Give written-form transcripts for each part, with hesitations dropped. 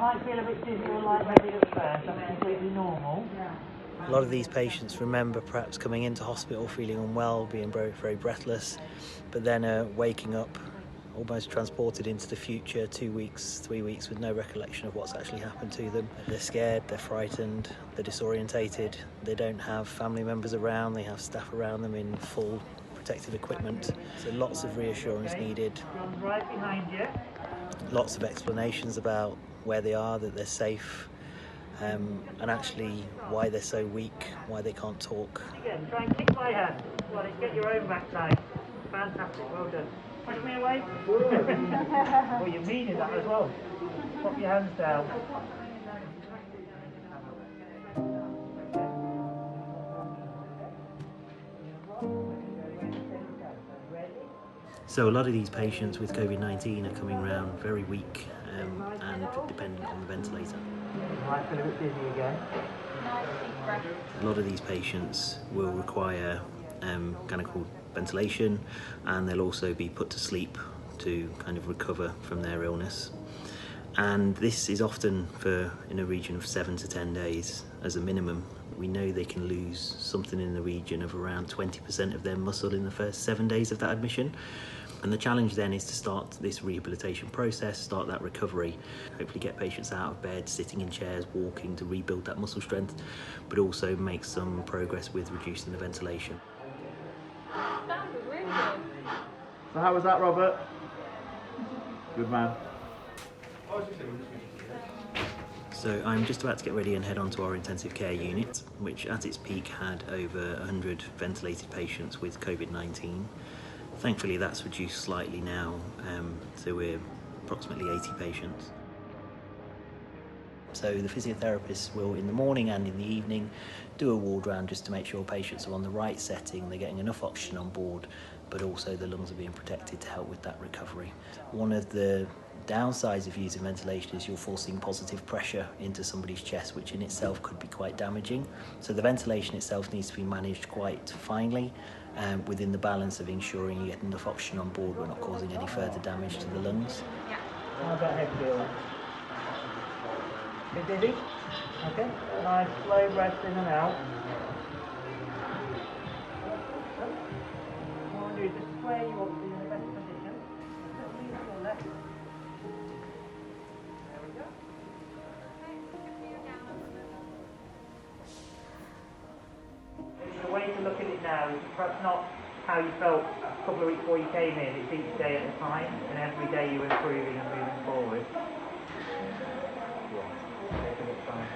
might feel a bit dizzy or lightheaded at first, that's completely normal. A lot of these patients remember perhaps coming into hospital feeling unwell, being very, very breathless, but then waking up almost transported into the future 2 weeks, 3 weeks with no recollection of what's actually happened to them. They're scared, they're frightened, they're disorientated, they don't have family members around, they have staff around them in full protective equipment. So lots of reassurance needed. Right behind you. Lots of explanations about where they are, that they're safe, and actually why they're so weak, why they can't talk. Again, try and kick my hand. Well, get your own backside. Fantastic, well done. Push me away. Well, you mean it that as well. Put your hands down. So a lot of these patients with Covid-19 are coming around very weak and dependent on the ventilator. Might feel a bit dizzy again. A lot of these patients will require mechanical ventilation, and they'll also be put to sleep to kind of recover from their illness. And this is often in a region of 7 to 10 days as a minimum. We know they can lose something in the region of around 20% of their muscle in the first 7 days of that admission. And the challenge then is to start this rehabilitation process, start that recovery, hopefully get patients out of bed, sitting in chairs, walking to rebuild that muscle strength, but also make some progress with reducing the ventilation. That was really good. So how was that, Robert? Good man. So I'm just about to get ready and head on to our intensive care unit, which at its peak had over 100 ventilated patients with Covid-19. Thankfully that's reduced slightly now, so we're approximately 80 patients. So the physiotherapists will, in the morning and in the evening, do a ward round just to make sure patients are on the right setting, they're getting enough oxygen on board, but also the lungs are being protected to help with that recovery. One of the downsides of using ventilation is you're forcing positive pressure into somebody's chest, which in itself could be quite damaging. So the ventilation itself needs to be managed quite finely, within the balance of ensuring you get enough oxygen on board, we're not causing any further damage to the lungs. Yeah. How's that head feel? Bit dizzy? Okay. Nice slow breaths in and out. What I want to do is just square you up so you're in the best position. Just lean to your left. There we go. The way to look at it now is perhaps not how you felt a couple of weeks before you came in. It's each day at a time, and every day you're improving and moving forward. Take a bit of time.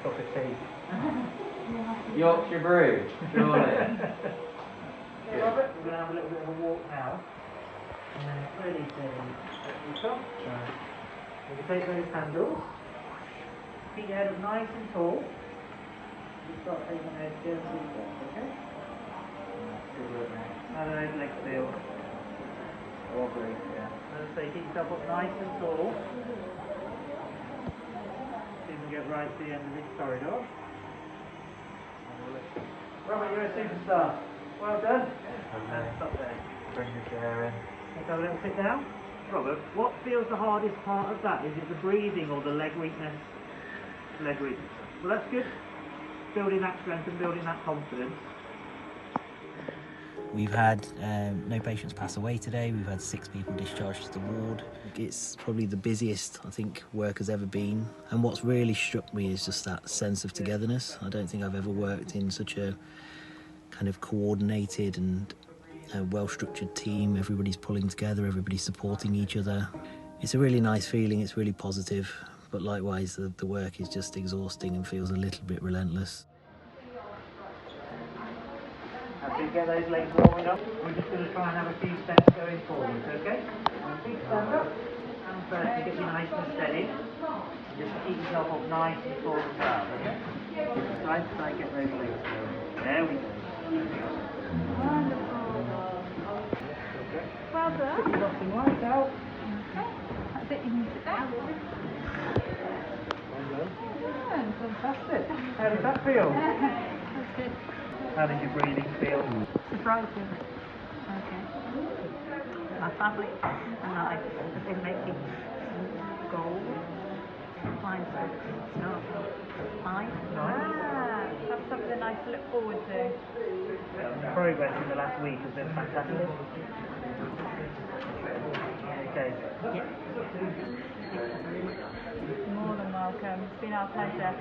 Cup of tea. Yorkshire brew, surely. Okay, Robert, we're going to have a little bit of a walk now. And then really steady. Come. We're going to take those handles. Keep your head up nice and tall. You start taking the head gently back, okay? Good work now. How do those legs feel? All great, yeah. As I say, keep yourself up nice and tall. See if we can get right to the end of this corridor. Robert, you're a superstar. Well done. And stop there. Bring the chair in. Let's have a little sit down. Robert, what feels the hardest part of that? Is it the breathing or the leg weakness? Leg weakness. Well, that's good. Building that strength and building that confidence. We've had no patients pass away today. We've had 6 people discharged to the ward. It's probably the busiest I think work has ever been. And what's really struck me is just that sense of togetherness. I don't think I've ever worked in such a kind of coordinated and well-structured team. Everybody's pulling together, everybody's supporting each other. It's a really nice feeling, it's really positive, but likewise the work is just exhausting and feels a little bit relentless. After you get those legs warming up, we're just going to try and have a few steps going forward, okay? Feet stand up, and first to get you nice and steady. Just keep yourself up nice and tall and proud, okay? Side to side, get those legs going. There we go. Wonderful. Well done. Put your boxing right out. Okay. That's it. You can sit down. Well done. Yeah, Fantastic. How does that feel? that's good. How does your breathing feel? Surprising. Okay. My family and I have been making goals Not. Nice. Ah, that's something nice to look forward to. The progress in the last week has been fantastic. Okay. More than welcome. It's been our pleasure.